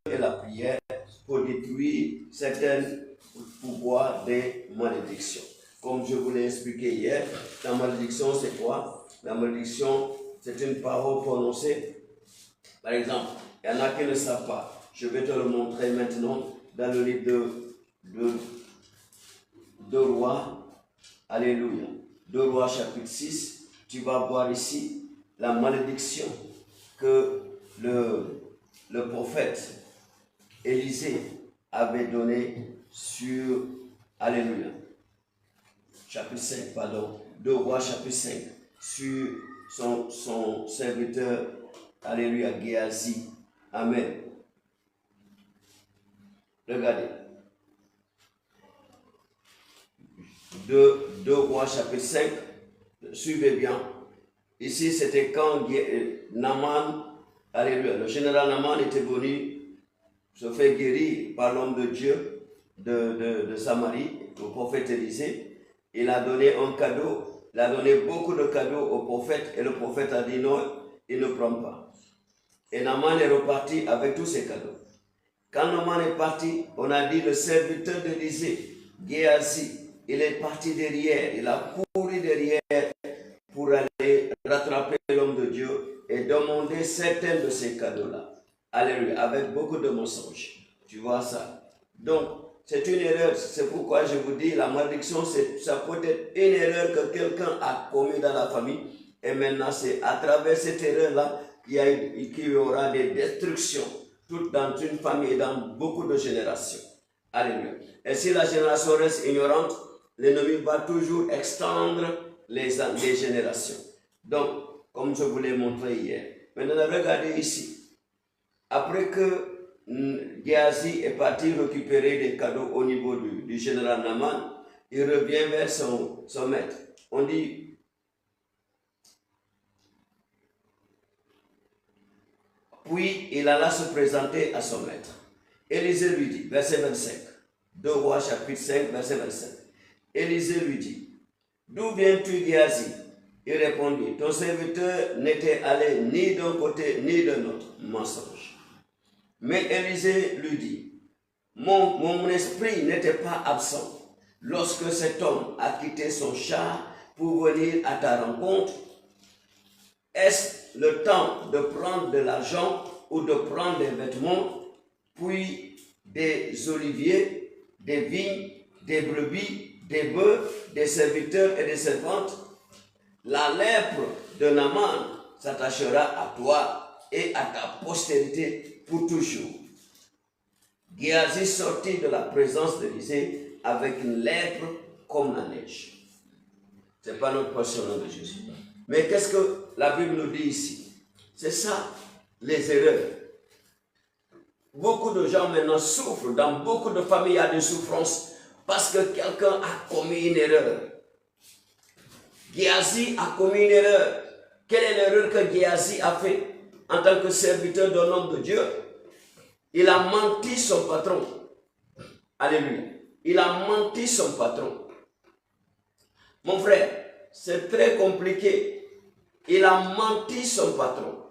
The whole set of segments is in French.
et la prière pour détruire certains pouvoirs des malédictions. Comme je vous l'ai expliqué hier, la malédiction c'est quoi? La malédiction, c'est une parole prononcée. Par exemple, il y en a qui ne savent pas. Je vais te le montrer maintenant dans le livre de Rois. Alléluia. 2 Rois chapitre 6. Tu vas voir ici la malédiction que le prophète Élisée avait donnée sur, alléluia, chapitre 5, pardon, 2 Rois chapitre 5, sur son serviteur, alléluia, Géasi. Amen. Regardez. 2 Rois chapitre 5, suivez bien. Ici, c'était quand Naaman, alléluia, le général Naaman était venu se faire guérir par l'homme de Dieu de Samarie, au prophète Élisée. Il a donné un cadeau, il a donné beaucoup de cadeaux au prophète, et le prophète a dit non, il ne prend pas. Et Naaman est reparti avec tous ses cadeaux. Quand Naaman est parti, on a dit le serviteur d'Élisée, Géasi, il est parti derrière, il a couru derrière pour aller rattraper l'homme de Dieu et demander certains de ces cadeaux-là. Alléluia, avec beaucoup de mensonges. Tu vois ça? Donc, c'est une erreur. C'est pourquoi je vous dis, la malédiction, ça peut être une erreur que quelqu'un a commise dans la famille. Et maintenant, c'est à travers cette erreur-là qu'il y aura des destructions, toutes dans une famille et dans beaucoup de générations. Alléluia. Et si la génération reste ignorante, l'ennemi va toujours extendre les générations. Donc, comme je vous l'ai montré hier. Maintenant, regardez ici. Après que Géasi est parti récupérer des cadeaux au niveau du général Naaman, il revient vers son maître. On dit, puis il alla se présenter à son maître. Élisée lui dit, verset 25, 2 Rois chapitre 5, verset 25. Élisée lui dit, d'où viens-tu, Géasi? Il répondit, ton serviteur n'était allé ni d'un côté ni de l'autre. Mensonge. Mais Élisée lui dit, mon esprit n'était pas absent lorsque cet homme a quitté son char pour venir à ta rencontre. Est-ce le temps de prendre de l'argent ou de prendre des vêtements, puis des oliviers, des vignes, des brebis, des bœufs, des serviteurs et des servantes? La lèpre de Naaman s'attachera à toi et à ta postérité pour toujours. Géasi sortit de la présence d'Élisée avec une lèpre comme la neige. Ce n'est pas notre portion de Jésus. Mais qu'est-ce que la Bible nous dit ici? C'est ça, les erreurs. Beaucoup de gens maintenant souffrent. Dans beaucoup de familles, il y a des souffrances parce que quelqu'un a commis une erreur. Géasi a commis une erreur. Quelle est l'erreur que Géasi a fait en tant que serviteur d'un homme de Dieu? Il a menti son patron. Alléluia. Il a menti son patron. Mon frère, c'est très compliqué. Il a menti son patron.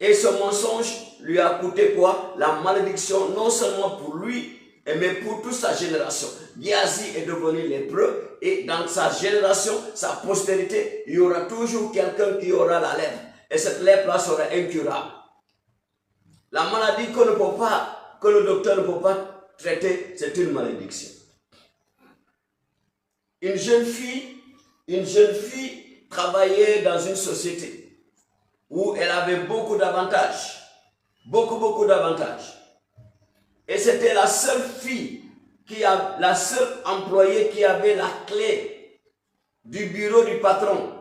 Et ce mensonge lui a coûté quoi? La malédiction, non seulement pour lui, mais pour toute sa génération. Géasi est devenu lépreux et dans sa génération, sa postérité, il y aura toujours quelqu'un qui aura la lèpre. Et cette lèpre-là sera incurable. La maladie que le docteur ne peut pas traiter, c'est une malédiction. Une jeune fille travaillait dans une société où elle avait beaucoup d'avantages. Beaucoup d'avantages. Et c'était la seule la seule employée qui avait la clé du bureau du patron.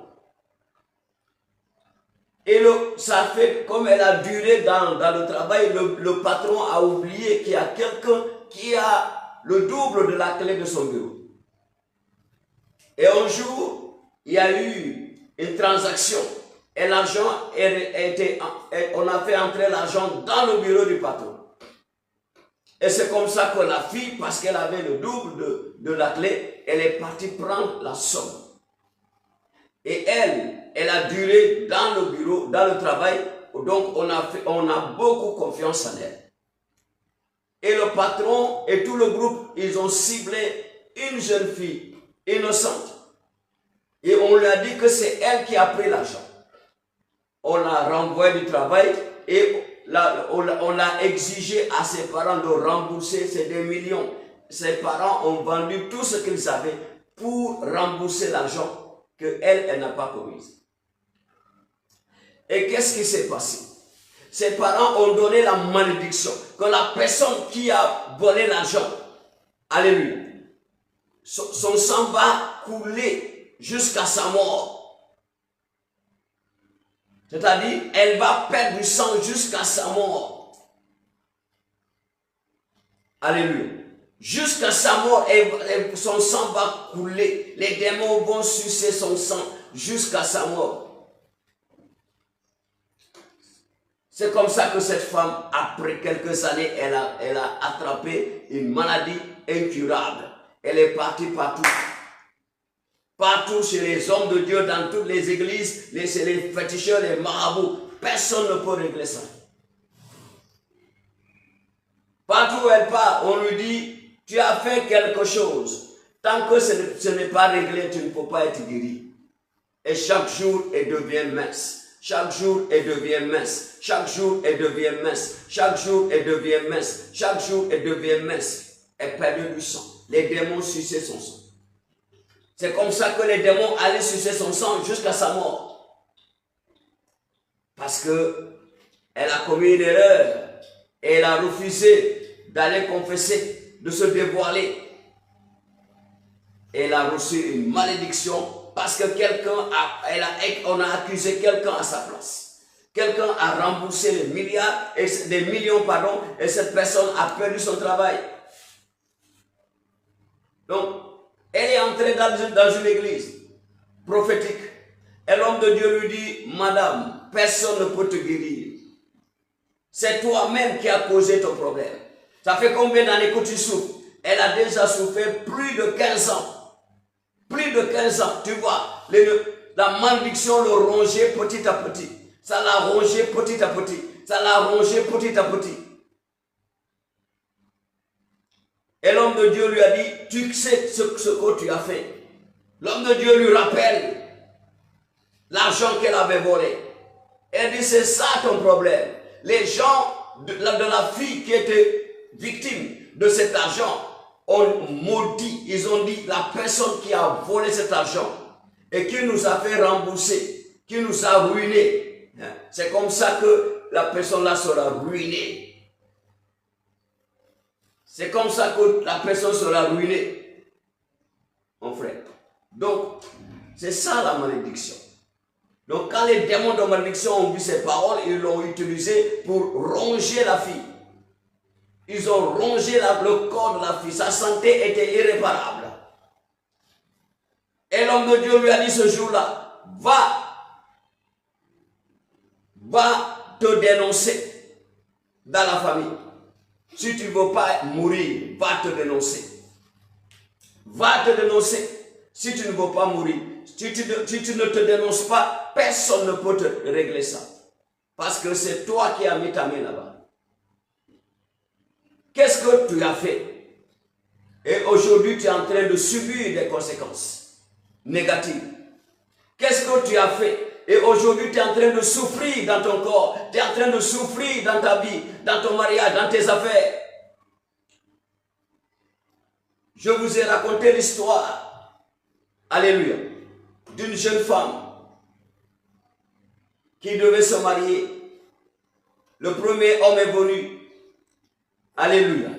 Et ça fait, comme elle a duré dans le travail, le patron a oublié qu'il y a quelqu'un qui a le double de la clé de son bureau. Et un jour, il y a eu une transaction et l'argent on a fait entrer l'argent dans le bureau du patron. Et c'est comme ça que la fille, parce qu'elle avait le double de la clé, elle est partie prendre la somme. Et elle a duré dans le bureau, dans le travail, donc on a beaucoup confiance en elle. Et le patron et tout le groupe, ils ont ciblé une jeune fille innocente. Et on lui a dit que c'est elle qui a pris l'argent. On l'a renvoyé du travail et on l'a exigé à ses parents de rembourser ces 2 millions. Ses parents ont vendu tout ce qu'ils avaient pour rembourser l'argent qu'elle n'a pas commise. Et qu'est-ce qui s'est passé? Ses parents ont donné la malédiction que la personne qui a volé l'argent, alléluia, son sang va couler jusqu'à sa mort. C'est-à-dire, elle va perdre du sang jusqu'à sa mort. Alléluia. Jusqu'à sa mort, son sang va couler. Les démons vont sucer son sang jusqu'à sa mort. C'est comme ça que cette femme, après quelques années, elle a attrapé une maladie incurable. Elle est partie partout. Partout chez les hommes de Dieu, dans toutes les églises, chez les féticheurs, les marabouts. Personne ne peut régler ça. Partout où elle part, on lui dit, tu as fait quelque chose. Tant que ce n'est pas réglé, tu ne peux pas être guéri. Et chaque jour, elle devient mince. Chaque jour, elle devient mince. Chaque jour, elle devient mince. Chaque jour, elle devient mince. Chaque jour, elle devient mince. Elle perd du sang. Les démons suçaient son sang. C'est comme ça que les démons allaient sucer son sang jusqu'à sa mort. Parce que elle a commis une erreur. Et elle a refusé d'aller confesser, de se dévoiler. Elle a reçu une malédiction parce que on a accusé quelqu'un à sa place. Quelqu'un a remboursé des millions, et cette personne a perdu son travail. Donc, elle est entrée dans une église prophétique. Et l'homme de Dieu lui dit, madame, personne ne peut te guérir. C'est toi-même qui as causé ton problème. Ça fait combien d'années que tu souffres? Elle a déjà souffert plus de 15 ans. Plus de 15 ans, tu vois, la malédiction le rongeait petit à petit. Ça l'a rongé petit à petit. Ça l'a rongé petit à petit. Et l'homme de Dieu lui a dit, tu sais ce que tu as fait. L'homme de Dieu lui rappelle l'argent qu'elle avait volé. Elle dit, c'est ça ton problème. Les gens de la fille qui était victime de cet argent ont maudit, ils ont dit, la personne qui a volé cet argent et qui nous a fait rembourser, qui nous a ruinés. C'est comme ça que la personne-là sera ruinée. C'est comme ça que la personne sera ruinée, mon frère. Donc, c'est ça la malédiction. Donc, quand les démons de malédiction ont vu ces paroles, ils l'ont utilisé pour ronger la fille. Ils ont rongé le corps de la fille. Sa santé était irréparable. Et l'homme de Dieu lui a dit ce jour-là, va te dénoncer dans la famille. Si tu ne veux pas mourir, va te dénoncer. Va te dénoncer. Si tu ne veux pas mourir, si tu ne te dénonces pas, personne ne peut te régler ça. Parce que c'est toi qui as mis ta main là-bas. Qu'est-ce que tu as fait? Et aujourd'hui, tu es en train de subir des conséquences négatives. Qu'est-ce que tu as fait? Et aujourd'hui, tu es en train de souffrir dans ton corps. Tu es en train de souffrir dans ta vie, dans ton mariage, dans tes affaires. Je vous ai raconté l'histoire, alléluia, d'une jeune femme qui devait se marier. Le premier homme est venu. Alléluia.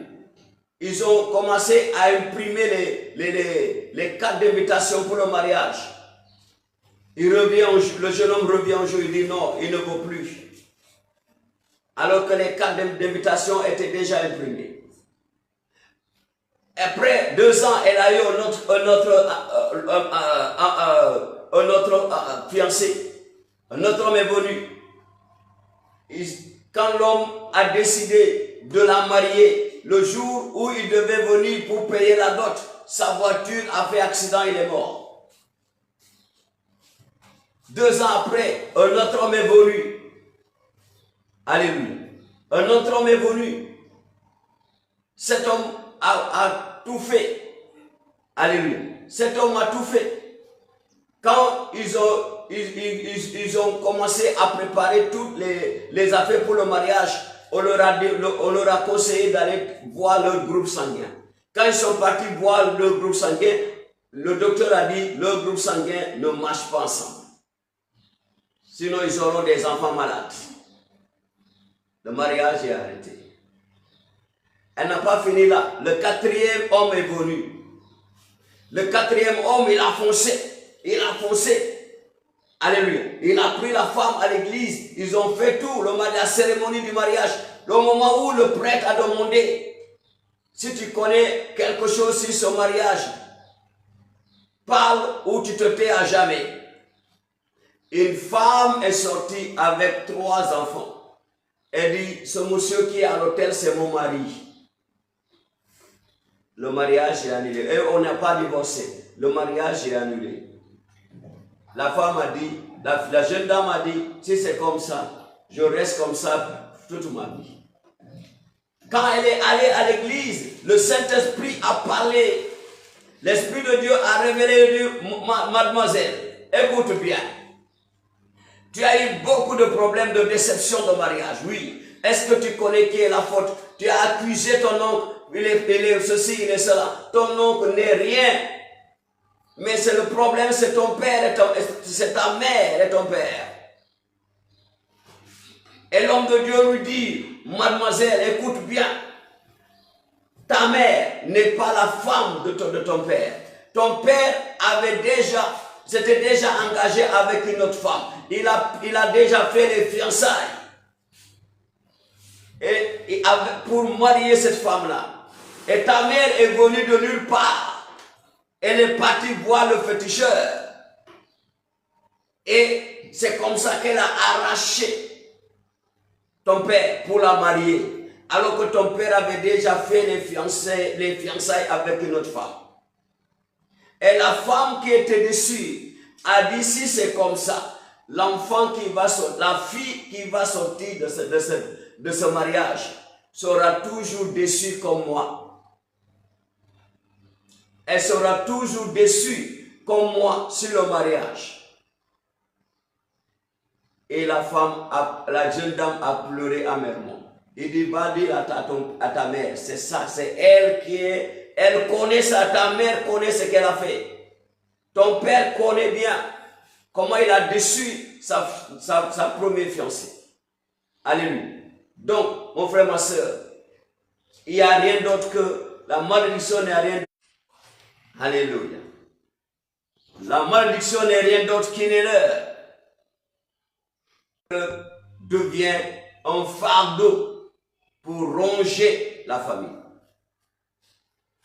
Ils ont commencé à imprimer les cartes d'invitation pour le mariage. Le jeune homme revient un jour, il dit non, il ne veut plus. Alors que les cartes d'invitation étaient déjà imprimées. Après 2 ans, elle a eu un autre fiancé. Un autre homme est venu. Quand l'homme a décidé de la marier, le jour où il devait venir pour payer la dot, sa voiture a fait accident, il est mort. 2 ans après, un autre homme est venu. Alléluia. Un autre homme est venu. Cet homme a tout fait. Alléluia. Cet homme a tout fait. Quand ils ont commencé à préparer toutes les affaires pour le mariage, on leur a conseillé d'aller voir leur groupe sanguin. Quand ils sont partis voir leur groupe sanguin, le docteur a dit, leur groupe sanguin ne marche pas ensemble. Sinon, ils auront des enfants malades. Le mariage est arrêté. Elle n'a pas fini là. Le quatrième homme est venu. Le quatrième homme, il a foncé. Il a foncé. Alléluia. Il a pris la femme à l'église. Ils ont fait tout. La cérémonie du mariage. Le moment où le prêtre a demandé, si tu connais quelque chose sur ce mariage, parle ou tu te tais à jamais. Une femme est sortie avec 3 enfants. Elle dit, ce monsieur qui est à l'hôtel, c'est mon mari. Le mariage est annulé. Et on n'a pas divorcé. Le mariage est annulé. La femme a dit, la jeune dame a dit, si c'est comme ça, je reste comme ça toute ma vie. Quand elle est allée à l'église, le Saint-Esprit a parlé. L'Esprit de Dieu a révélé, mademoiselle, écoute bien. Tu as eu beaucoup de problèmes de déception de mariage, oui. Est-ce que tu connais qui est la faute? Tu as accusé ton oncle, il est ceci, il est cela. Ton oncle n'est rien. Mais c'est le problème, c'est ton père, c'est ta mère et ton père. Et l'homme de Dieu lui dit, mademoiselle, écoute bien. Ta mère n'est pas la femme de ton père. Ton père s'était déjà engagé avec une autre femme. Il a déjà fait les fiançailles. Et pour marier cette femme-là. Et ta mère est venue de nulle part. Elle est partie voir le féticheur. Et c'est comme ça qu'elle a arraché ton père pour la marier. Alors que ton père avait déjà fait les fiançailles avec une autre femme. Et la femme qui était déçue a dit, si c'est comme ça, l'enfant qui va sortir, la fille qui va sortir de ce mariage sera toujours déçue comme moi. Elle sera toujours déçue comme moi sur le mariage. Et la jeune dame a pleuré amèrement. Il dit, va dire à ta mère, c'est ça, c'est elle qui est, elle connaît ça, ta mère connaît ce qu'elle a fait. Ton père connaît bien comment il a déçu sa première fiancée. Alléluia. Donc, mon frère, ma soeur, il n'y a rien d'autre que la malédiction n'est rien d'autre. Alléluia. La malédiction n'est rien d'autre qu'une erreur. Devient un fardeau pour ronger la famille.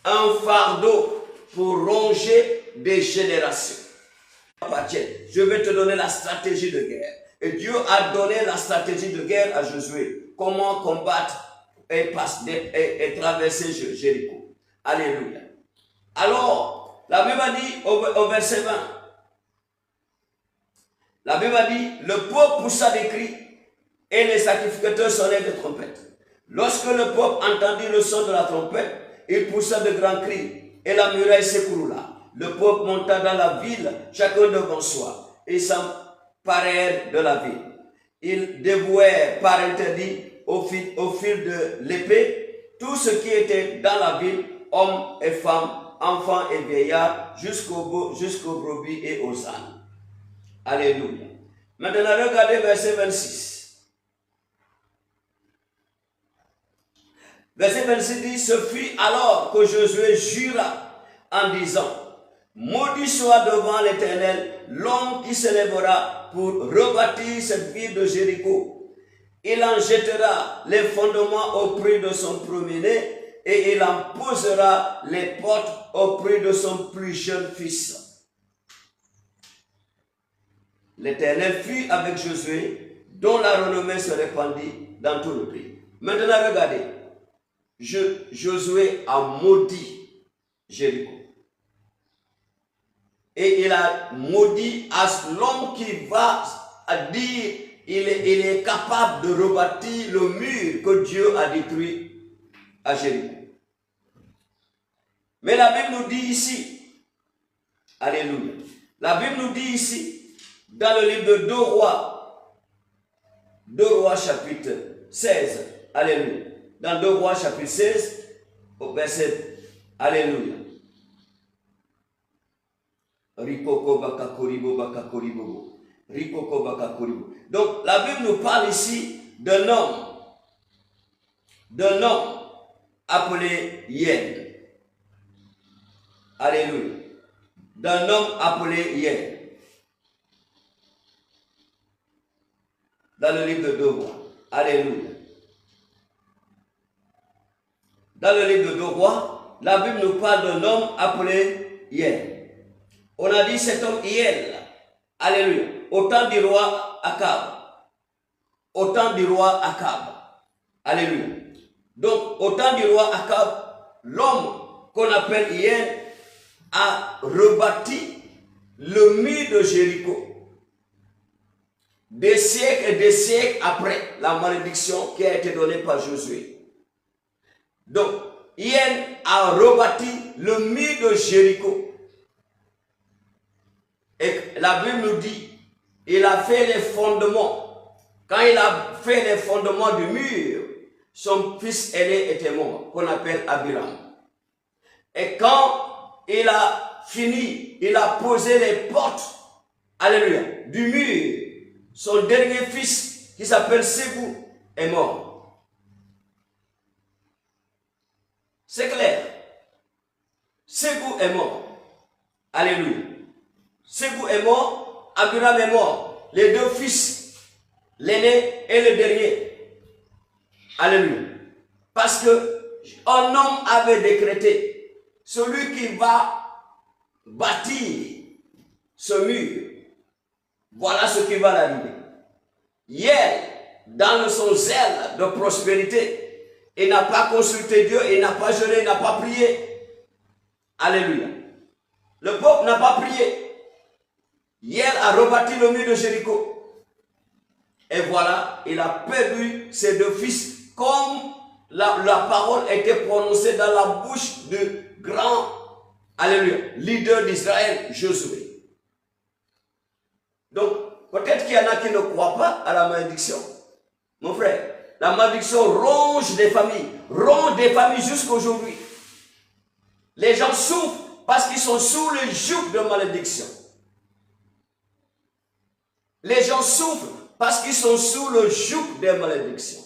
Un fardeau pour ronger des générations. Je vais te donner la stratégie de guerre. Et Dieu a donné la stratégie de guerre à Josué. Comment combattre et traverser Jéricho. Alléluia. Alors, la Bible a dit au verset 20. La Bible a dit, le peuple poussa des cris et les sacrificateurs sonnaient de trompettes. Lorsque le peuple entendit le son de la trompette, il poussa de grands cris et la muraille s'écroula. Le peuple monta dans la ville, chacun devant soi, et s'emparèrent de la ville. Ils dévouèrent par interdit au fil de l'épée tout ce qui était dans la ville, hommes et femmes, enfants et vieillards, jusqu'aux brebis et aux ânes. Alléluia. Maintenant, regardez verset 26. Verset 26 dit, ce fut alors que Josué jura en disant, maudit soit devant l'Éternel l'homme qui se lèvera pour rebâtir cette ville de Jéricho. Il en jettera les fondements au prix de son premier-né et il en posera les portes au prix de son plus jeune fils. L'Éternel fut avec Josué, dont la renommée se répandit dans tout le pays. Maintenant, regardez. Josué a maudit Jéricho. Et il a maudit à l'homme qui va dire il est capable de rebâtir le mur que Dieu a détruit à Jéricho. Mais la Bible nous dit ici, alléluia, la Bible nous dit ici, dans le livre de 2 Rois chapitre 16, alléluia, dans 2 Rois chapitre 16, au verset, alléluia. Rikoko bakakoribo bakakoribo. Rikoko bakakoribo. Donc la Bible nous parle ici d'un homme appelé Yen. Alléluia. D'un homme appelé Yen. Dans le livre de 2 Rois. Alléluia. Dans le livre de 2 Rois, la Bible nous parle d'un homme appelé Yen. On a dit cet homme Hiel. Alléluia. Au temps du roi Akab. Au temps du roi Akab. Alléluia. Donc, au temps du roi Akab, l'homme qu'on appelle Hiel a rebâti le mur de Jéricho. Des siècles et des siècles après la malédiction qui a été donnée par Josué. Donc, Hiel a rebâti le mur de Jéricho. Et la Bible nous dit, il a fait les fondements. Quand il a fait les fondements du mur, son fils aîné était mort, qu'on appelle Abiram. Et quand il a fini, il a posé les portes, alléluia, du mur, son dernier fils, qui s'appelle Ségou, est mort. C'est clair. Ségou est mort. Alléluia. Ségou est mort, Abiram est mort. Les deux fils, l'aîné et le dernier. Alléluia. Parce que un homme avait décrété, celui qui va bâtir ce mur, voilà ce qui va l'arriver. Hier, dans son zèle de prospérité, il n'a pas consulté Dieu, il n'a pas jeûné, il n'a pas prié. Alléluia. Le peuple n'a pas prié. Hier a rebâti le mur de Jéricho. Et voilà, il a perdu ses deux fils, comme la parole était prononcée dans la bouche du grand, alléluia, leader d'Israël, Josué. Donc, peut-être qu'il y en a qui ne croient pas à la malédiction. Mon frère, la malédiction ronge des familles jusqu'à aujourd'hui. Les gens souffrent parce qu'ils sont sous le joug de malédiction. Les gens souffrent parce qu'ils sont sous le joug des malédictions.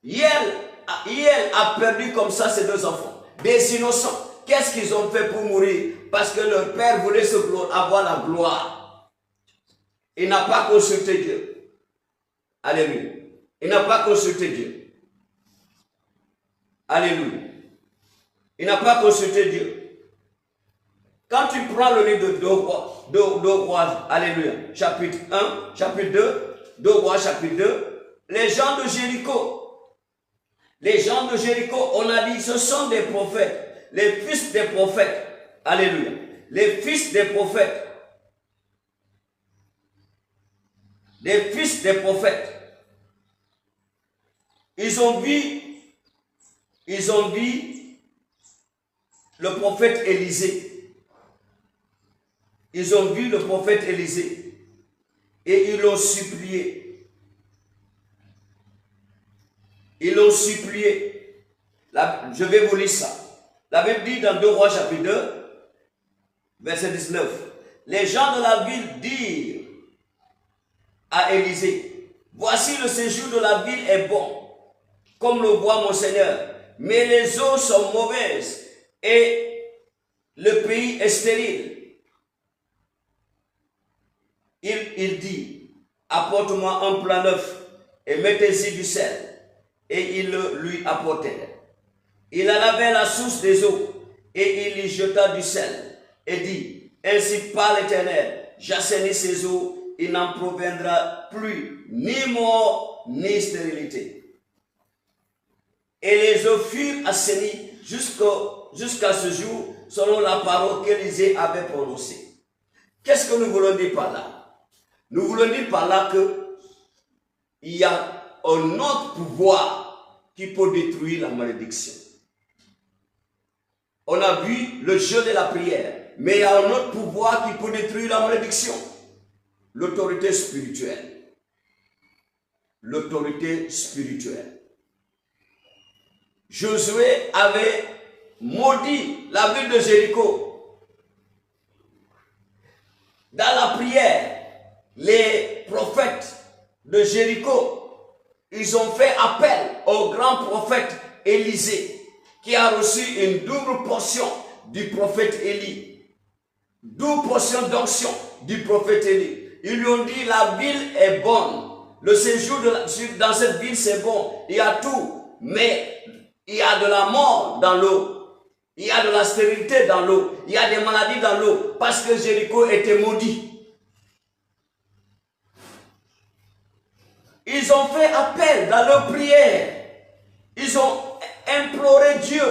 Hiel a perdu comme ça ses deux enfants, des innocents. Qu'est-ce qu'ils ont fait pour mourir? Parce que leur père voulait avoir la gloire. Il n'a pas consulté Dieu. Alléluia. Il n'a pas consulté Dieu. Alléluia. Il n'a pas consulté Dieu. Quand tu prends le livre de 2 Rois, alléluia, chapitre 1, chapitre 2 Rois, chapitre 2, les gens de Jéricho, on a dit, ce sont des prophètes, les fils des prophètes, alléluia, les fils des prophètes, ils ont vu le prophète Élisée. Ils ont vu le prophète Élisée et ils l'ont supplié. Ils l'ont supplié. Je vais vous lire ça. La Bible dit dans 2 Rois chapitre 2, verset 19. Les gens de la ville dirent à Élisée, voici le séjour de la ville est bon, comme le voit mon Seigneur, mais les eaux sont mauvaises et le pays est stérile. Il dit, apporte-moi un plat neuf et mettez-y du sel. Et ils le lui apportèrent. Il alla vers la source des eaux et il y jeta du sel et dit, ainsi parle l'Éternel, j'assainis ces eaux, il n'en proviendra plus ni mort ni stérilité. Et les eaux furent assainies jusqu'à ce jour, selon la parole qu'Élisée avait prononcée. Qu'est-ce que nous voulons dire par là? Nous voulons dire par là que il y a un autre pouvoir qui peut détruire la malédiction. On a vu le jeûne et la prière, mais il y a un autre pouvoir qui peut détruire la malédiction. L'autorité spirituelle. L'autorité spirituelle. Josué avait maudit la ville de Jéricho. Dans la prière, les prophètes de Jéricho, ils ont fait appel au grand prophète Élisée, qui a reçu une double portion du prophète Élie. Double portion d'onction du prophète Élie. Ils lui ont dit, la ville est bonne. Le séjour dans cette ville, c'est bon. Il y a tout. Mais il y a de la mort dans l'eau. Il y a de la stérilité dans l'eau. Il y a des maladies dans l'eau. Parce que Jéricho était maudit. Ils ont fait appel dans leur prière. Ils ont imploré Dieu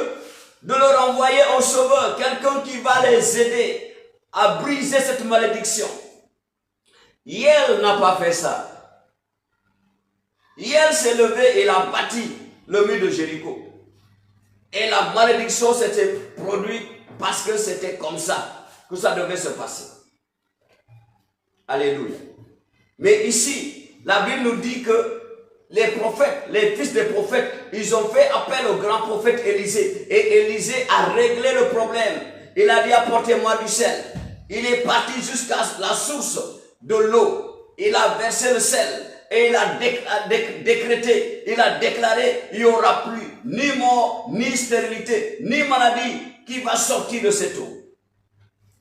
de leur envoyer un sauveur, quelqu'un qui va les aider à briser cette malédiction. Hiel n'a pas fait ça. Hiel s'est levé et il a bâti le mur de Jéricho. Et la malédiction s'était produite parce que c'était comme ça que ça devait se passer. Alléluia. Mais ici, la Bible nous dit que les prophètes, les fils des prophètes, ils ont fait appel au grand prophète Élisée. Et Élisée a réglé le problème. Il a dit, apportez-moi du sel. Il est parti jusqu'à la source de l'eau. Il a versé le sel. Et il a décrété, il a déclaré, il n'y aura plus ni mort, ni stérilité, ni maladie qui va sortir de cette eau.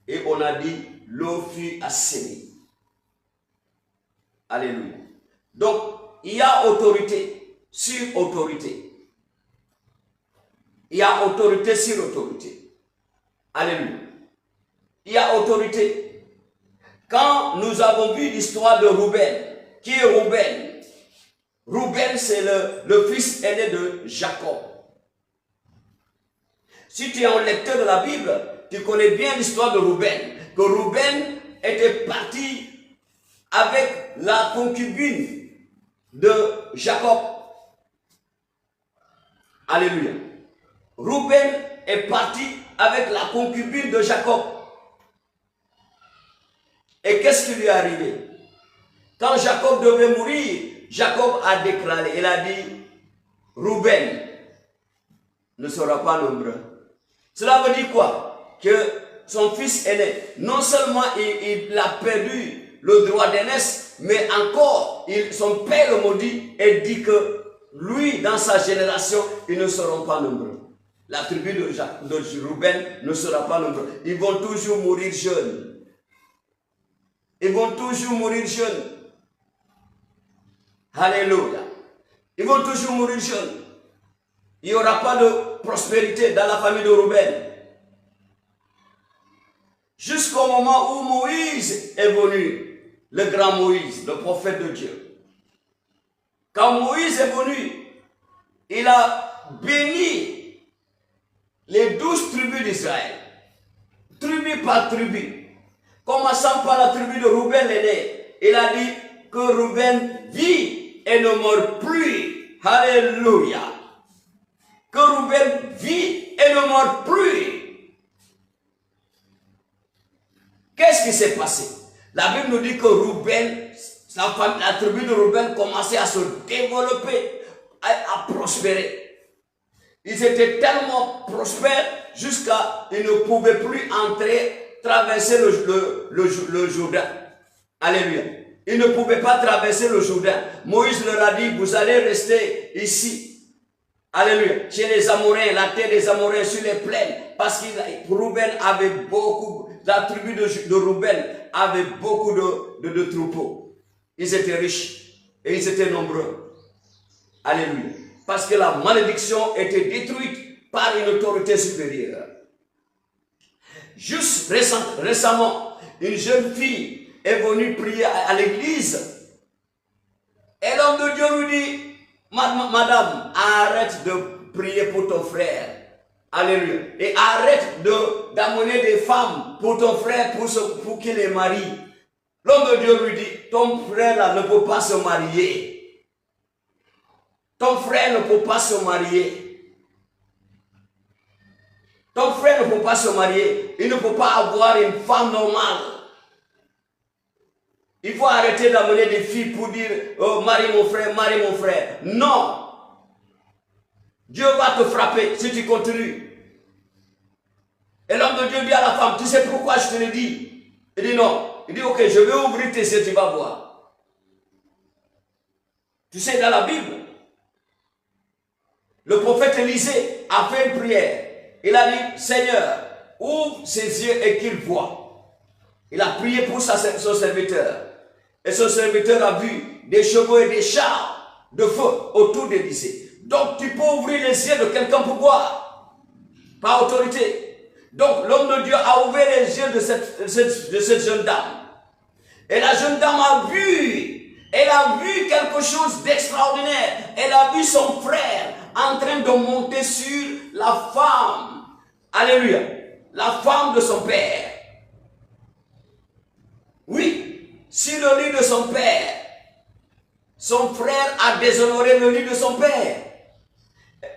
Et on a dit, l'eau fut assainie. Alléluia. Donc, il y a autorité sur autorité. Il y a autorité sur autorité. Alléluia. Il y a autorité. Quand nous avons vu l'histoire de Rouben, qui est Rouben? Rouben, c'est le fils aîné de Jacob. Si tu es un lecteur de la Bible, tu connais bien l'histoire de Rouben. Que Rouben était parti avec la concubine de Jacob. Alléluia. Rouben est parti avec la concubine de Jacob. Et qu'est-ce qui lui est arrivé? Quand Jacob devait mourir, Jacob a déclaré, il a dit, Rouben ne sera pas nombreux. Cela veut dire quoi? Que son fils aîné, non seulement il a perdu le droit d'aînesse, mais encore, son père le maudit et dit que lui, dans sa génération, ils ne seront pas nombreux. La tribu de Rouben ne sera pas nombreux. Ils vont toujours mourir jeunes. Ils vont toujours mourir jeunes. Alléluia. Ils vont toujours mourir jeunes. Il n'y aura pas de prospérité dans la famille de Rouben. Jusqu'au moment où Moïse est venu, le grand Moïse, le prophète de Dieu. Quand Moïse est venu, il a béni les 12 tribus d'Israël, tribu par tribu. Commençant par la tribu de Rouben l'aîné, il a dit que Rouben vit et ne meurt plus. Alléluia. Que Rouben vit et ne meurt plus. Qu'est-ce qui s'est passé? La Bible nous dit que Rouben, la tribu de Rouben commençait à se développer, à prospérer. Ils étaient tellement prospères jusqu'à ils ne pouvaient plus traverser le Jourdain. Alléluia. Ils ne pouvaient pas traverser le Jourdain. Moïse leur a dit, vous allez rester ici. Alléluia. Chez les Amoréens, la terre des Amoréens sur les plaines. Parce que Rouben avait beaucoup, la tribu de Rouben avait beaucoup de troupeaux. Ils étaient riches et ils étaient nombreux. Alléluia. Parce que la malédiction était détruite par une autorité supérieure. Juste récemment, une jeune fille est venue prier à l'église. Et l'homme de Dieu lui dit, Madame, arrête de prier pour ton frère. Alléluia. Et arrête d'amener des femmes pour ton frère pour qu'il les marie. L'homme de Dieu lui dit, ton frère là ne peut pas se marier. Ton frère ne peut pas se marier. Ton frère ne peut pas se marier. Il ne peut pas avoir une femme normale. Il faut arrêter d'amener des filles pour dire, oh, marie mon frère, marie mon frère. Non. Dieu va te frapper si tu continues. Et l'homme de Dieu dit à la femme, tu sais pourquoi je te le dis? Il dit non. Il dit, ok, je vais ouvrir tes yeux, tu vas voir. Tu sais, dans la Bible, le prophète Élisée a fait une prière. Il a dit, Seigneur, ouvre ses yeux et qu'il voie. Il a prié pour son serviteur. Et son serviteur a vu des chevaux et des chars de feu autour d'Élisée. Donc, tu peux ouvrir les yeux de quelqu'un pour voir. Par autorité. Donc, l'homme de Dieu a ouvert les yeux de cette jeune dame. Et la jeune dame a vu. Elle a vu quelque chose d'extraordinaire. Elle a vu son frère en train de monter sur la femme. Alléluia. La femme de son père. Oui, sur le lit de son père. Son frère a déshonoré le lit de son père.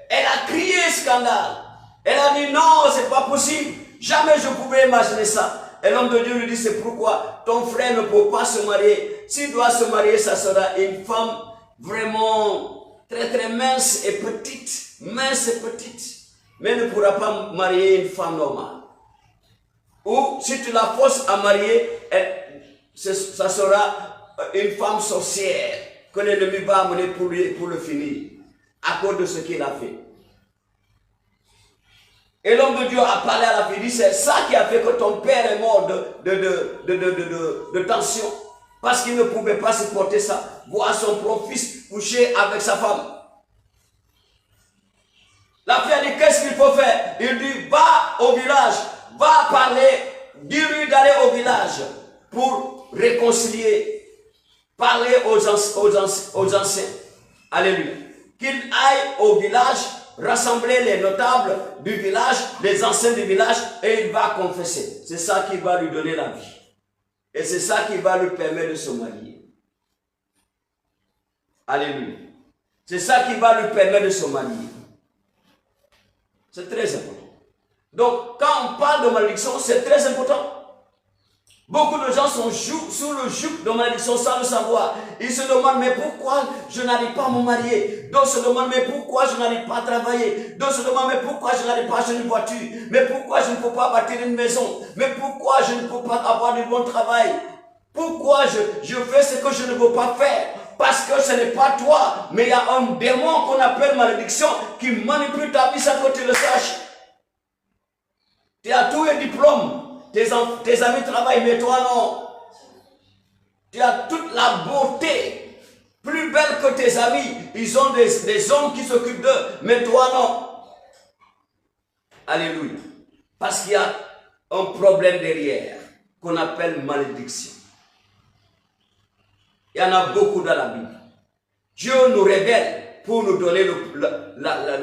Elle a crié scandale. Elle a dit non, c'est pas possible. Jamais je pouvais imaginer ça. Et l'homme de Dieu lui dit, c'est pourquoi ton frère ne peut pas se marier. S'il doit se marier, ça sera une femme vraiment très très mince et petite. Mince et petite. Mais elle ne pourra pas marier une femme normale. Ou si tu la forces à marier, ça sera une femme sorcière que l'ennemi va amener pour le finir. À cause de ce qu'il a fait. Et l'homme de Dieu a parlé à la fille, il dit, c'est ça qui a fait que ton père est mort de tension. Parce qu'il ne pouvait pas supporter ça. Voir son propre fils coucher avec sa femme. La fille a dit, qu'est-ce qu'il faut faire? Il dit, va au village, va parler, dis-lui d'aller au village pour réconcilier, parler aux anciens. Alléluia. Qu'il aille au village, rassembler les notables du village, les anciens du village, et il va confesser. C'est ça qui va lui donner la vie. Et c'est ça qui va lui permettre de se marier. Alléluia. C'est ça qui va lui permettre de se marier. C'est très important. Donc, quand on parle de malédiction, c'est très important. Beaucoup de gens sont sous le joug de malédiction sans le savoir. Ils se demandent, mais pourquoi je n'arrive pas à me marier? D'autres se demandent, mais pourquoi je n'arrive pas à travailler? D'autres se demandent, mais pourquoi je n'arrive pas à acheter une voiture? Mais pourquoi je ne peux pas bâtir une maison? Mais pourquoi je ne peux pas avoir du bon travail? Pourquoi je fais ce que je ne veux pas faire? Parce que ce n'est pas toi, mais il y a un démon qu'on appelle malédiction qui manipule ta vie sans que tu le saches. Tu as tous les diplômes. Tes amis travaillent, mais toi non. Tu as toute la beauté, plus belle que tes amis. Ils ont des hommes qui s'occupent d'eux, mais toi non. Alléluia. Parce qu'il y a un problème derrière qu'on appelle malédiction. Il y en a beaucoup dans la Bible. Dieu nous révèle pour nous donner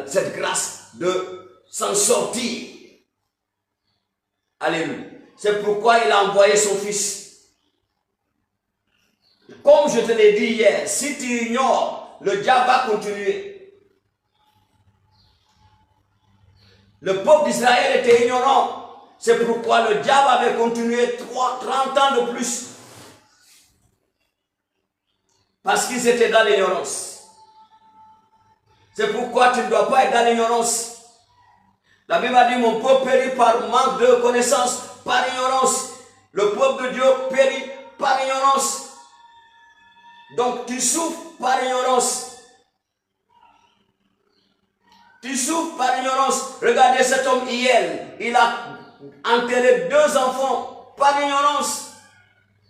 cette grâce de s'en sortir. Alléluia. C'est pourquoi il a envoyé son fils. Comme je te l'ai dit hier, si tu ignores, le diable va continuer. Le peuple d'Israël était ignorant. C'est pourquoi le diable avait continué 30 ans de plus. Parce qu'ils étaient dans l'ignorance. C'est pourquoi tu ne dois pas être dans l'ignorance. La Bible a dit, mon peuple périt par manque de connaissance, par ignorance. Le peuple de Dieu périt par ignorance. Donc tu souffres par ignorance. Tu souffres par ignorance. Regardez cet homme hier, il a enterré 2 enfants par ignorance.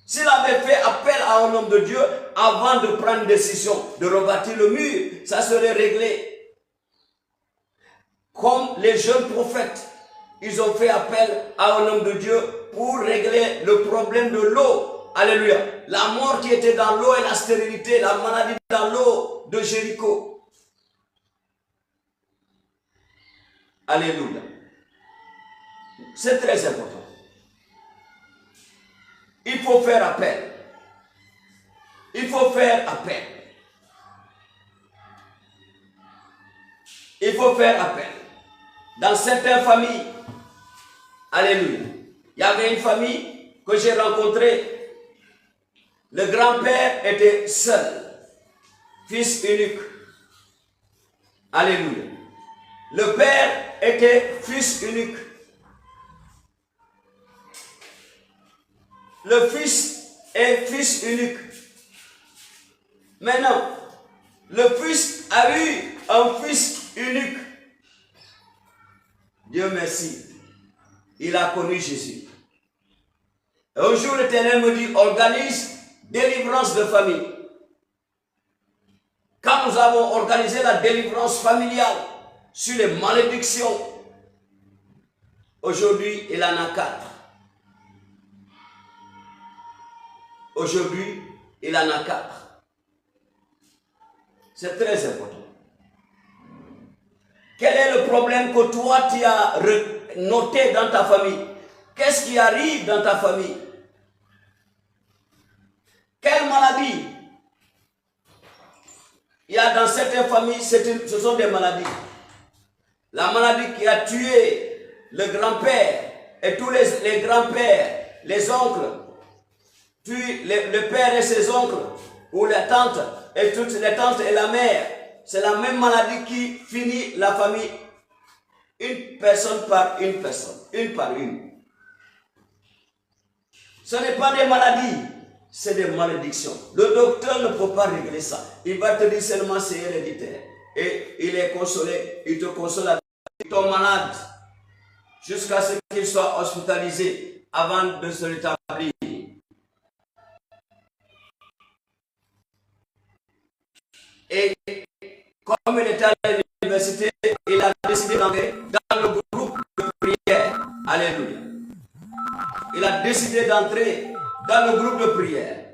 S'il avait fait appel à un homme de Dieu avant de prendre une décision de rebâtir le mur, ça serait réglé. Comme les jeunes prophètes, ils ont fait appel à un homme de Dieu pour régler le problème de l'eau. Alléluia. La mort qui était dans l'eau et la stérilité, la maladie dans l'eau de Jéricho. Alléluia. C'est très important. Il faut faire appel. il faut faire appel. Il faut faire appel. Dans certaines familles, alléluia, il y avait une famille que j'ai rencontrée. Le grand-père était seul, fils unique. Alléluia. Le père était fils unique. Le fils est fils unique. Maintenant, le fils a eu un fils unique. Dieu merci. Il a connu Jésus. Et un jour, l'Éternel me dit, organise délivrance de famille. Quand nous avons organisé la délivrance familiale sur les malédictions, aujourd'hui, il en a 4. Aujourd'hui, il en a 4. C'est très important. Quel est le problème que toi, tu as noté dans ta famille? Qu'est-ce qui arrive dans ta famille? Quelle maladie? Il y a dans certaines familles, ce sont des maladies. La maladie qui a tué le grand-père et tous les grands-pères, les oncles, le père et ses oncles, ou les tantes, et toutes les tantes et la mère. C'est la même maladie qui finit la famille. Une personne par une personne, une par une. Ce n'est pas des maladies, c'est des malédictions. Le docteur ne peut pas régler ça. Il va te dire seulement c'est héréditaire. Et il est consolé, il te console. Il tombe malade jusqu'à ce qu'il soit hospitalisé avant de se rétablir. Et comme il était à l'université, il a décidé d'entrer dans le groupe de prière. Alléluia. Il a décidé d'entrer dans le groupe de prière.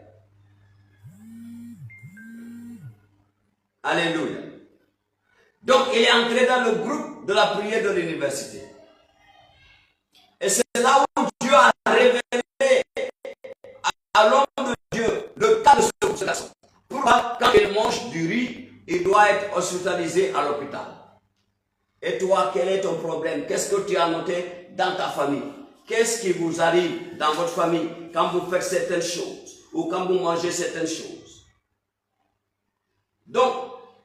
Alléluia. Donc il est entré dans le groupe de la prière de l'université. Et c'est là où Dieu a révélé à l'homme de Dieu le cas de ce garçon. Pourquoi quand il mange du riz, il doit être hospitalisé à l'hôpital? Et toi, quel est ton problème? Qu'est-ce que tu as noté dans ta famille? Qu'est-ce qui vous arrive dans votre famille quand vous faites certaines choses ou quand vous mangez certaines choses? Donc,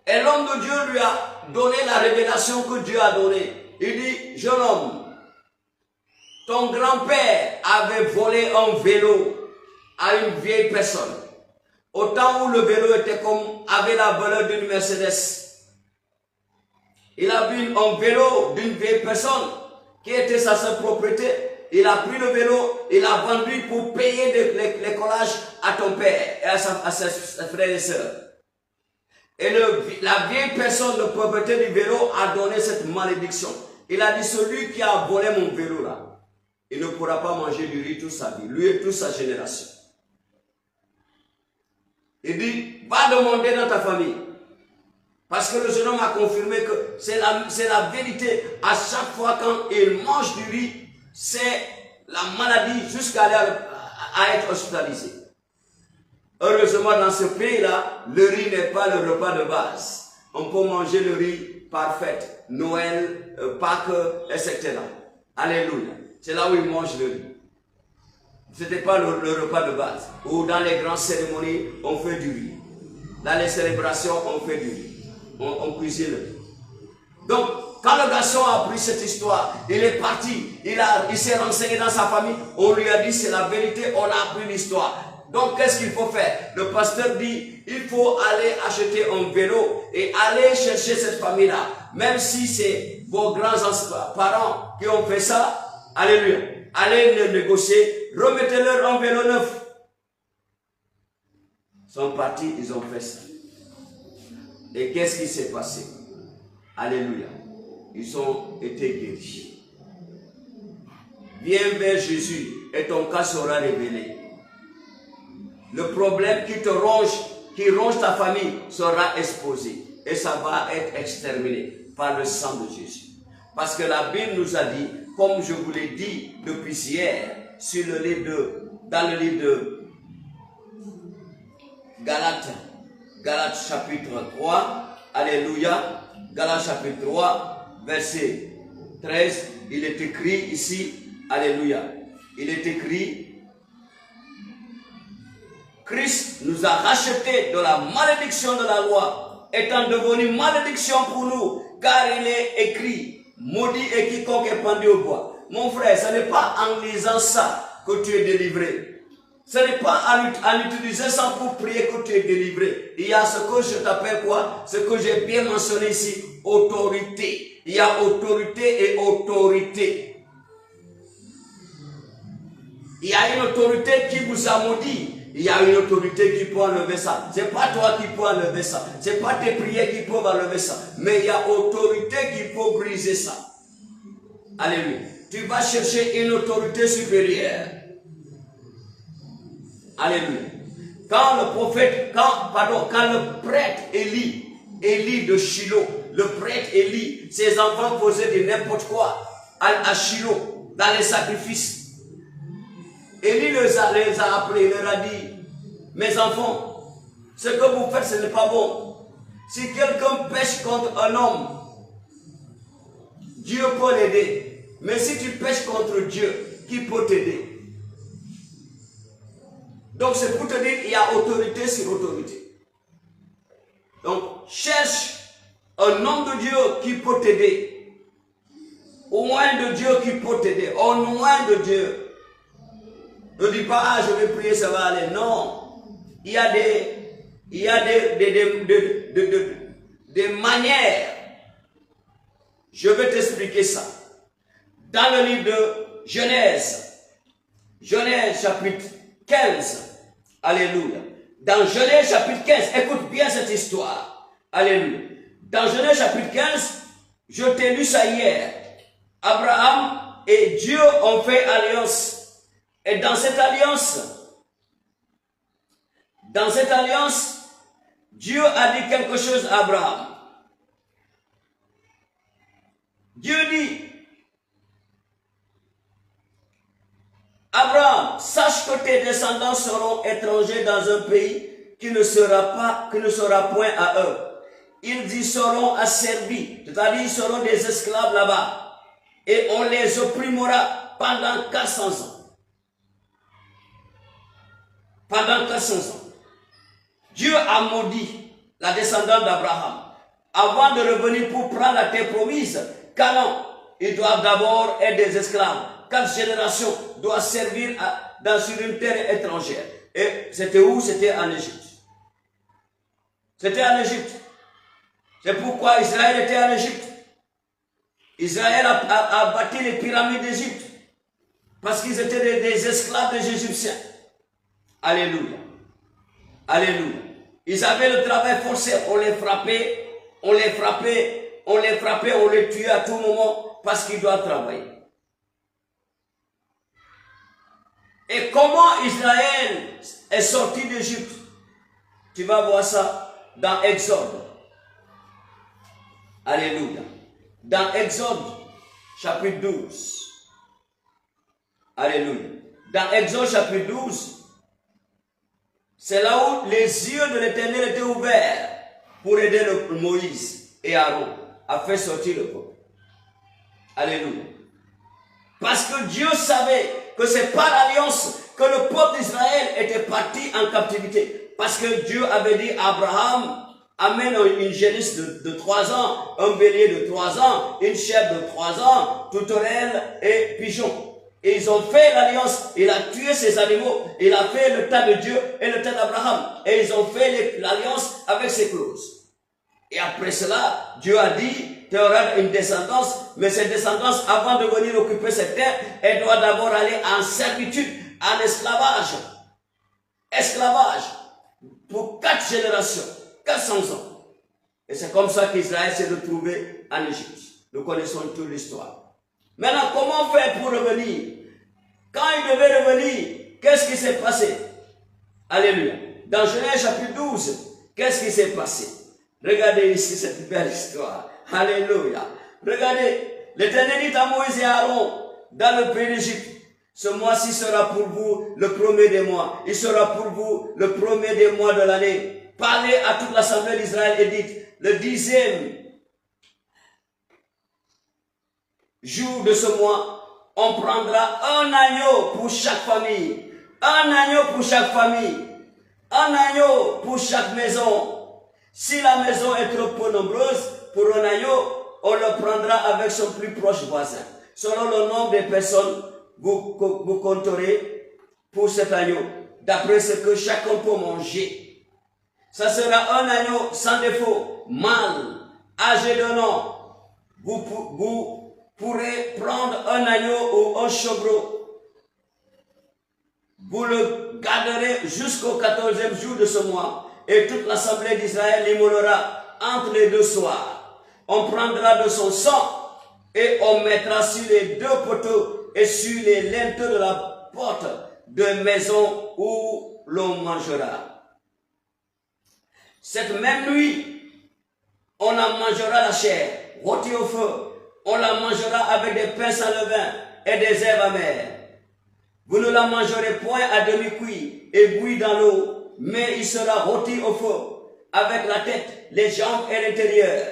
et l'homme de Dieu lui a donné la révélation que Dieu a donnée. Il dit, jeune homme, ton grand-père avait volé un vélo à une vieille personne. Au temps où le vélo avait la valeur d'une Mercedes. Il a vu un vélo d'une vieille personne qui était sa seule propriété. Il a pris le vélo, il a vendu pour payer les collages à ton père et à ses frères et sœurs. Et la vieille personne, le propriétaire du vélo, a donné cette malédiction. Il a dit, celui qui a volé mon vélo là, il ne pourra pas manger du riz toute sa vie, lui et toute sa génération. Il dit, va demander dans ta famille. Parce que le jeune homme a confirmé que c'est la vérité. À chaque fois quand il mange du riz, c'est la maladie jusqu'à être hospitalisé. Heureusement, dans ce pays-là, le riz n'est pas le repas de base. On peut manger le riz par fête, Noël, Pâques, etc. Alléluia. C'est là où ils mangent le riz. Ce n'était pas le repas de base. Ou dans les grandes cérémonies, on fait du riz. Dans les célébrations, on fait du riz. On cuisine le riz. Donc, quand le garçon a appris cette histoire, il est parti, il s'est renseigné dans sa famille, on lui a dit c'est la vérité, on a appris l'histoire. Donc, qu'est-ce qu'il faut faire? Le pasteur dit, il faut aller acheter un vélo et aller chercher cette famille-là. Même si c'est vos grands-parents qui ont fait ça, alléluia. Allez le négocier, remettez-leur un vélo neuf. Ils sont partis, ils ont fait ça. Et qu'est-ce qui s'est passé? Alléluia. Ils ont été guéris. Viens vers Jésus et ton cas sera révélé. Le problème qui ronge ta famille sera exposé. Et ça va être exterminé par le sang de Jésus. Parce que la Bible nous a dit, comme je vous l'ai dit depuis hier, dans le livre Galates chapitre 3, alléluia, Galates chapitre 3, verset 13, il est écrit ici, alléluia, il est écrit, Christ nous a rachetés de la malédiction de la loi, étant devenu malédiction pour nous, car il est écrit, maudit est quiconque est pendu au bois. Mon frère, ce n'est pas en lisant ça que tu es délivré. Ce n'est pas en utilisant ça pour prier que tu es délivré. Il y a ce que je t'appelle quoi? Ce que j'ai bien mentionné ici, autorité. Il y a autorité et autorité. Il y a une autorité qui vous a maudit. Il y a une autorité qui peut enlever ça. Ce n'est pas toi qui peux enlever ça. Ce n'est pas tes prières qui peuvent enlever ça. Mais il y a autorité qui peut briser ça. Alléluia. Tu vas chercher une autorité supérieure. Alléluia. Quand le prêtre Élie de Shiloh, le prêtre Élie, ses enfants faisaient de n'importe quoi à Shiloh, dans les sacrifices. Élie les a appelés, il leur a dit, mes enfants, ce que vous faites, ce n'est pas bon. Si quelqu'un pêche contre un homme, Dieu peut l'aider. Mais si tu pêches contre Dieu, qui peut t'aider? Donc c'est pour te dire, il y a autorité sur autorité. Donc cherche un homme de Dieu qui peut t'aider. Au moins de Dieu qui peut t'aider. Au moins de Dieu. Ne dis pas, ah, je vais prier, ça va aller. Non. Il y a des manières. Je vais t'expliquer ça. Dans le livre de Genèse chapitre 15. Alléluia. Dans Genèse chapitre 15, écoute bien cette histoire. Alléluia. Dans Genèse chapitre 15, je t'ai lu ça hier. Abraham et Dieu ont fait alliance. Et dans cette alliance, Dieu a dit quelque chose à Abraham. Dieu dit, Abraham, sache que tes descendants seront étrangers dans un pays qui ne sera point à eux. Ils y seront asservis, c'est-à-dire ils seront des esclaves là-bas. Et on les opprimera pendant 400 ans. Pendant 400 ans. Dieu a maudit la descendance d'Abraham. Avant de revenir pour prendre la terre promise, Canaan, ils doivent d'abord être des esclaves. 4 générations doivent servir sur une terre étrangère. Et c'était où? C'était en Égypte. C'était en Égypte. C'est pourquoi Israël était en Égypte. Israël a bâti les pyramides d'Égypte. Parce qu'ils étaient des esclaves des Égyptiens. Alléluia. Alléluia. Ils avaient le travail forcé. On les frappait, on les tuait à tout moment parce qu'ils doivent travailler. Et comment Israël est sorti d'Égypte? Tu vas voir ça dans Exode. Alléluia. Dans Exode, chapitre 12. Alléluia. Dans Exode, chapitre 12, c'est là où les yeux de l'Éternel étaient ouverts pour aider Moïse et Aaron à faire sortir le peuple. Alléluia. Parce que Dieu savait que c'est par l'alliance que le peuple d'Israël était parti en captivité. Parce que Dieu avait dit à Abraham, amène une génisse de 3 ans, un bélier de 3 ans, une chèvre de 3 ans, touterelle et pigeon. Et ils ont fait l'alliance, il a tué ces animaux, il a fait le tas de Dieu et le tas d'Abraham. Et ils ont fait l'alliance avec ces clauses. Et après cela, Dieu a dit, tu auras une descendance, mais cette descendance, avant de venir occuper cette terre, elle doit d'abord aller en servitude, en esclavage. Esclavage. Pour 4 générations, 400 ans. Et c'est comme ça qu'Israël s'est retrouvé en Égypte. Nous connaissons toute l'histoire. Maintenant, comment faire pour revenir? Quand il devait revenir, qu'est-ce qui s'est passé? Alléluia. Dans Genèse chapitre 12, qu'est-ce qui s'est passé? Regardez ici cette belle histoire. Alléluia. Regardez, l'Éternel dit à Moïse et à Aaron, dans le pays d'Égypte, Ce mois-ci sera pour vous le premier des mois. Il sera pour vous le premier des mois de l'année. Parlez à toute l'assemblée d'Israël et dites, le 10e jour de ce mois, on prendra un agneau pour chaque famille. Un agneau pour chaque famille. Un agneau pour chaque maison. Si la maison est trop peu nombreuse, pour un agneau, on le prendra avec son plus proche voisin. Selon le nombre de personnes, vous compterez pour cet agneau, d'après ce que chacun peut manger. Ça sera un agneau sans défaut, mâle, âgé d'un an. Vous pourrez prendre un agneau ou un chevreau. Vous le garderez jusqu'au 14e jour de ce mois. Et toute l'assemblée d'Israël l'immolera entre les deux soirs. On prendra de son sang et on mettra sur les deux poteaux et sur les linteaux de la porte de maison où l'on mangera. Cette même nuit, on en mangera la chair, rôtie au feu. On la mangera avec des pains sans levain et des herbes amères. Vous ne la mangerez point à demi-cuit et bouilli dans l'eau, mais il sera rôti au feu, avec la tête, les jambes et l'intérieur.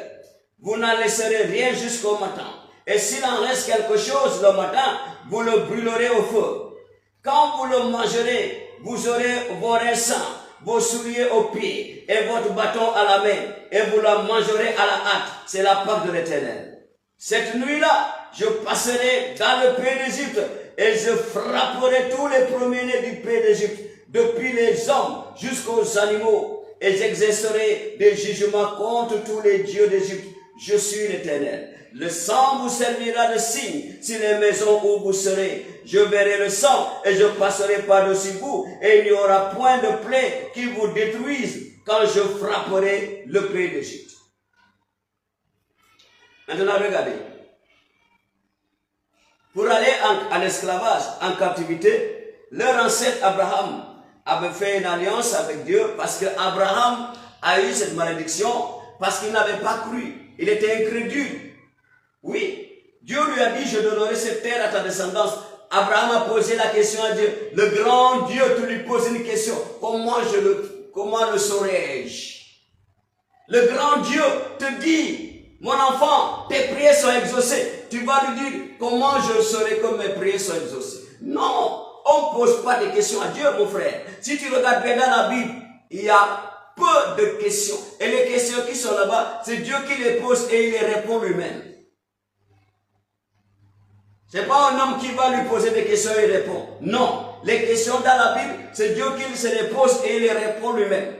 Vous n'en laisserez rien jusqu'au matin. Et s'il en reste quelque chose le matin, vous le brûlerez au feu. Quand vous le mangerez, vous aurez vos reins sains, vos souliers aux pieds et votre bâton à la main, et vous la mangerez à la hâte. C'est la Pâque de l'Éternel. Cette nuit-là, je passerai dans le pays d'Égypte et je frapperai tous les premiers-nés du pays d'Égypte, depuis les hommes jusqu'aux animaux, et j'exercerai des jugements contre tous les dieux d'Égypte. Je suis l'Éternel. Le sang vous servira de signe sur les maisons où vous serez. Je verrai le sang et je passerai par-dessus vous, et il n'y aura point de plaie qui vous détruise quand je frapperai le pays d'Égypte. Maintenant, regardez. Pour aller en esclavage, en captivité, leur ancêtre Abraham avait fait une alliance avec Dieu parce qu'Abraham a eu cette malédiction parce qu'il n'avait pas cru. Il était incrédule. Oui, Dieu lui a dit, je donnerai cette terre à ta descendance. Abraham a posé la question à Dieu. Le grand Dieu te lui pose une question. Comment le saurais-je? Le grand Dieu te dit, mon enfant, tes prières sont exaucées. Tu vas lui dire, comment je saurai que mes prières sont exaucées? Non, on ne pose pas de questions à Dieu, mon frère. Si tu regardes bien dans la Bible, il y a peu de questions. Et les questions qui sont là-bas, c'est Dieu qui les pose et il les répond lui-même. Ce n'est pas un homme qui va lui poser des questions et il répond. Non, les questions dans la Bible, c'est Dieu qui se les pose et il les répond lui-même.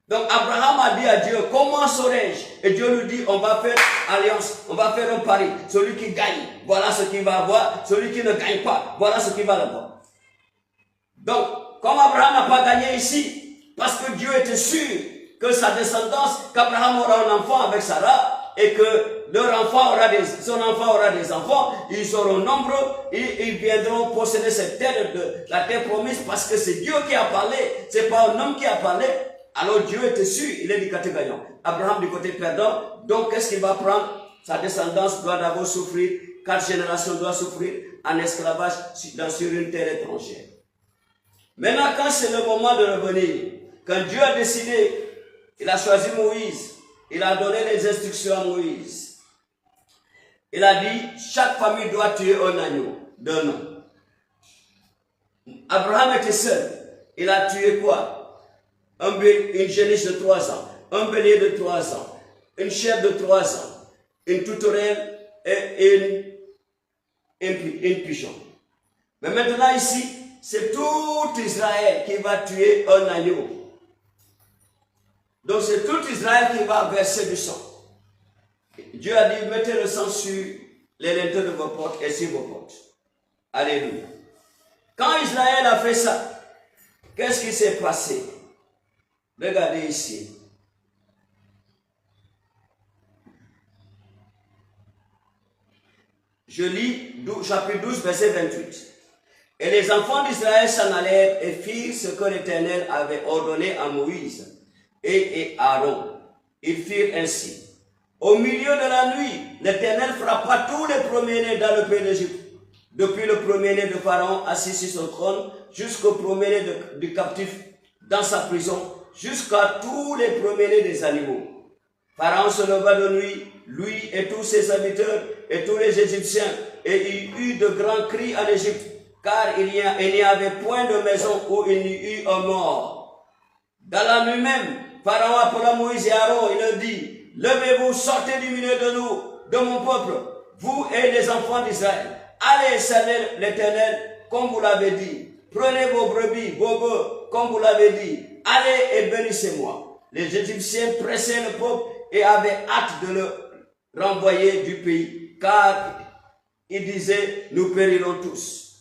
Donc Abraham a dit à Dieu, comment saurais-je? Et Dieu lui dit, on va faire alliance, on va faire un pari. Celui qui gagne, voilà ce qu'il va avoir. Celui qui ne gagne pas, voilà ce qu'il va avoir. Donc, comme Abraham n'a pas gagné ici, parce que Dieu était sûr que sa descendance, qu'Abraham aura un enfant avec Sarah, et que son enfant aura des enfants, ils seront nombreux, et ils viendront posséder cette terre, la terre promise, parce que c'est Dieu qui a parlé, c'est pas un homme qui a parlé. Alors Dieu était sûr, il est du côté gagnant. Abraham du côté perdant. Donc qu'est-ce qu'il va prendre? Sa descendance doit d'abord souffrir, 4 générations doivent souffrir en esclavage sur une terre étrangère. Maintenant, quand c'est le moment de revenir, quand Dieu a décidé, il a choisi Moïse, il a donné les instructions à Moïse. Il a dit, chaque famille doit tuer un agneau d'un an. Abraham était seul. Il a tué quoi? Une génisse de 3 ans, un bélier de 3 ans, une chèvre de 3 ans, une toutourelle et une pigeon. Mais maintenant ici, c'est tout Israël qui va tuer un agneau. Donc c'est tout Israël qui va verser du sang. Dieu a dit, mettez le sang sur les linteaux de vos portes et sur vos portes. Alléluia. Quand Israël a fait ça, qu'est-ce qui s'est passé? Regardez ici. Je lis chapitre 12, verset 28. Et les enfants d'Israël s'en allèrent et firent ce que l'Éternel avait ordonné à Moïse et Aaron. Ils firent ainsi. Au milieu de la nuit, l'Éternel frappa tous les premiers-nés dans le pays d'Égypte. Depuis le premier-né de Pharaon assis sur son trône, jusqu'au premier-né du captif dans sa prison, jusqu'à tous les premiers-nés des animaux. Pharaon se leva de nuit, lui et tous ses serviteurs et tous les Égyptiens, et il eut de grands cris en Égypte, car il n'y avait point de maison où il n'y eut un mort. Dans la nuit même, Pharaon appela Moïse et Aaron, il leur dit, levez-vous, sortez du milieu de nous, de mon peuple, vous et les enfants d'Israël. Allez servir l'Éternel, comme vous l'avez dit. Prenez vos brebis, vos bœufs, comme vous l'avez dit. Allez et bénissez-moi. Les Égyptiens pressaient le peuple et avaient hâte de le renvoyer du pays, car ils disaient, nous périrons tous.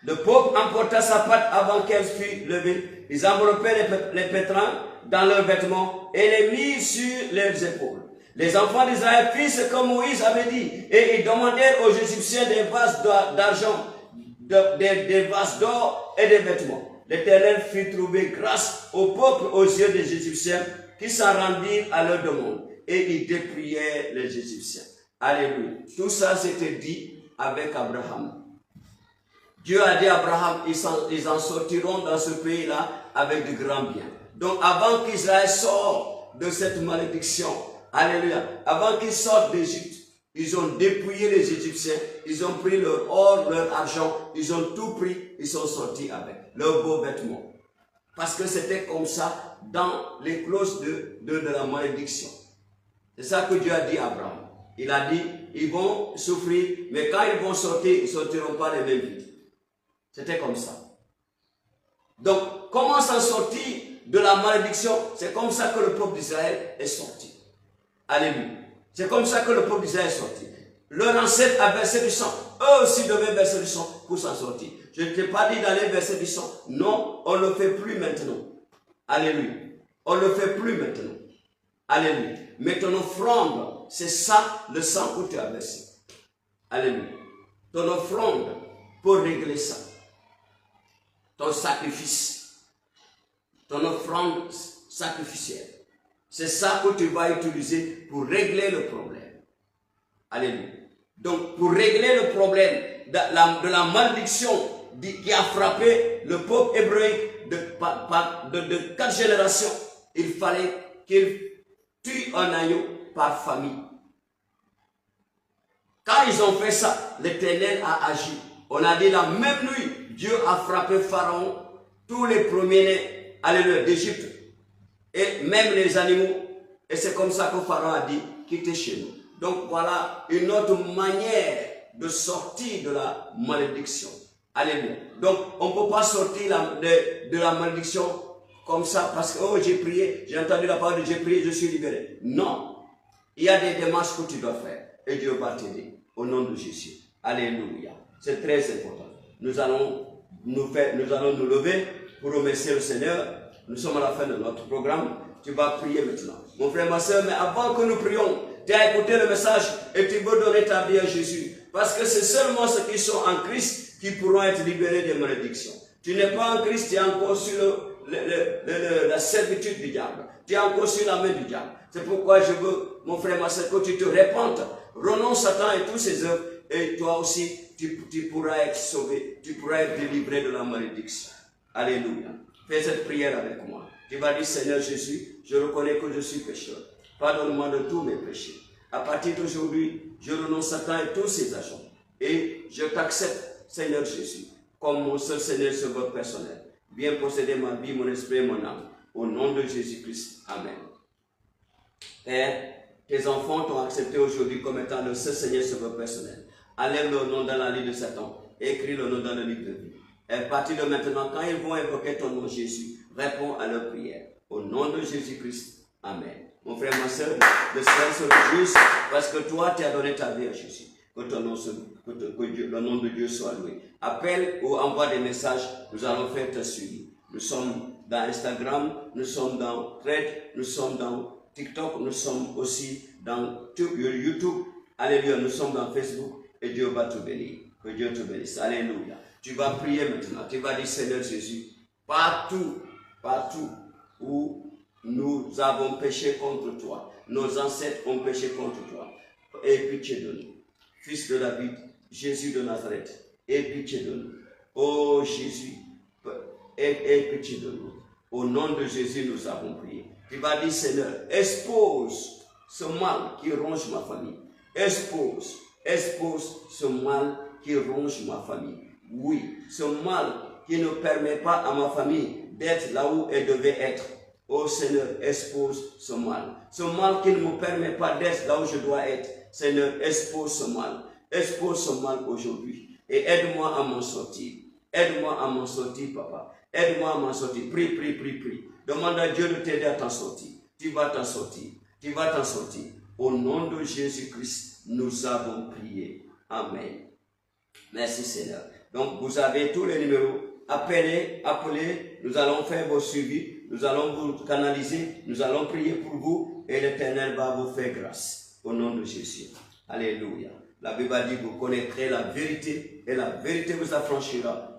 Le peuple emporta sa patte avant qu'elle fût levée. Ils enveloppaient les pétrins dans leurs vêtements et les mirent sur leurs épaules. Les enfants d'Israël firent ce que Moïse avait dit, et ils demandèrent aux Égyptiens des vases d'argent, des vases d'or et des vêtements. L'Éternel fit trouver grâce au peuple aux yeux des Égyptiens, qui s'en rendirent à leur demande, et ils dépouillèrent les Égyptiens. Alléluia. Tout ça c'était dit avec Abraham. Dieu a dit à Abraham, ils en sortiront dans ce pays-là avec de grands biens. Donc avant qu'Israël sorte de cette malédiction, alléluia, avant qu'ils sortent d'Égypte, ils ont dépouillé les Égyptiens, ils ont pris leur or, leur argent, ils ont tout pris, ils sont sortis avec leurs beaux vêtements. Parce que c'était comme ça dans les clauses de la malédiction. C'est ça que Dieu a dit à Abraham. Il a dit, ils vont souffrir, mais quand ils vont sortir, ils ne sortiront pas les mêmes vies. C'était comme ça. Donc, comment s'en sortir de la malédiction? C'est comme ça que le peuple d'Israël est sorti. Alléluia. C'est comme ça que le peuple d'Israël est sorti. Leur ancêtre a versé du sang. Eux aussi devaient verser du sang pour s'en sortir. Je ne t'ai pas dit d'aller verser du sang. Non, on ne le fait plus maintenant. Alléluia. On ne le fait plus maintenant. Alléluia. Mais ton offrande, c'est ça le sang que tu as versé. Alléluia. Ton offrande pour régler ça. Ton sacrifice. Ton offrande sacrificielle. C'est ça que tu vas utiliser pour régler le problème. Alléluia. Donc, pour régler le problème de la malédiction qui a frappé le peuple hébraïque de 4 générations, il fallait qu'il tue un agneau par famille. Quand ils ont fait ça, l'Éternel a agi. On a dit la même nuit, Dieu a frappé Pharaon, tous les premiers-nés, alléluia, d'Égypte, et même les animaux. Et c'est comme ça que Pharaon a dit, quittez chez nous. Donc voilà une autre manière de sortir de la malédiction. Alléluia. Donc on ne peut pas sortir de la malédiction comme ça parce que, oh, j'ai prié, j'ai entendu la parole de Dieu, j'ai prié, je suis libéré. Non. Il y a des démarches que tu dois faire et Dieu va t'aider au nom de Jésus. Alléluia. C'est très important. Nous allons nous lever pour remercier le Seigneur. Nous sommes à la fin de notre programme. Tu vas prier maintenant. Mon frère, ma soeur, mais avant que nous prions, tu as écouté le message et tu veux donner ta vie à Jésus. Parce que c'est seulement ceux qui sont en Christ qui pourront être libérés des malédictions. Tu n'es pas en Christ, tu es encore sur la servitude du diable. Tu es encore sur la main du diable. C'est pourquoi je veux, mon frère, ma soeur, que tu te répandes, renonce Satan et tous ses œuvres, et toi aussi, tu pourras être sauvé, tu pourras être délivré de la malédiction. Alléluia. Fais cette prière avec moi. Tu vas dire, Seigneur Jésus, je reconnais que je suis pécheur. Pardonne-moi de tous mes péchés. À partir d'aujourd'hui, je renonce à Satan et tous ses agents. Et je t'accepte, Seigneur Jésus, comme mon seul Seigneur Sauveur personnel. Viens posséder ma vie, mon esprit et mon âme. Au nom de Jésus-Christ. Amen. Père, tes enfants t'ont accepté aujourd'hui comme étant le seul Seigneur Sauveur personnel. Enlève le nom dans la liste de Satan. Écris le nom dans le livre de vie. Et à partir de maintenant, quand ils vont invoquer ton nom Jésus, réponds à leur prière. Au nom de Jésus-Christ. Amen. Mon frère, ma soeur, le Seigneur se réjouisse parce que toi, tu as donné ta vie à Jésus. Que ton nom le nom de Dieu soit loué. Appelle ou envoie des messages, nous allons faire te suivre. Nous sommes dans Instagram, nous sommes dans Thread, nous sommes dans TikTok, nous sommes aussi dans YouTube. Alléluia, nous sommes dans Facebook et Dieu va te bénir. Que Dieu te bénisse. Alléluia. Tu vas prier maintenant. Tu vas dire, Seigneur Jésus, partout où nous avons péché contre toi, nos ancêtres ont péché contre toi, aie pitié de nous. Fils de David, Jésus de Nazareth, aie pitié de nous. Oh Jésus, aie pitié de nous. Au nom de Jésus, nous avons prié. Tu vas dire, Seigneur, expose ce mal qui ronge ma famille. Expose ce mal qui ronge ma famille. Oui, ce mal qui ne permet pas à ma famille d'être là où elle devait être. Oh Seigneur, expose ce mal. Ce mal qui ne me permet pas d'être là où je dois être. Seigneur, expose ce mal. Expose ce mal aujourd'hui. Et aide-moi à m'en sortir. Aide-moi à m'en sortir, papa. Aide-moi à m'en sortir. Prie, prie, prie, prie. Demande à Dieu de t'aider à t'en sortir. Tu vas t'en sortir. Tu vas t'en sortir. Au nom de Jésus-Christ, nous avons prié. Amen. Merci Seigneur. Donc, vous avez tous les numéros. Appelez, nous allons faire vos suivis, nous allons vous canaliser, nous allons prier pour vous et l'Éternel va vous faire grâce. Au nom de Jésus. Alléluia. La Bible dit, vous connaîtrez la vérité et la vérité vous affranchira.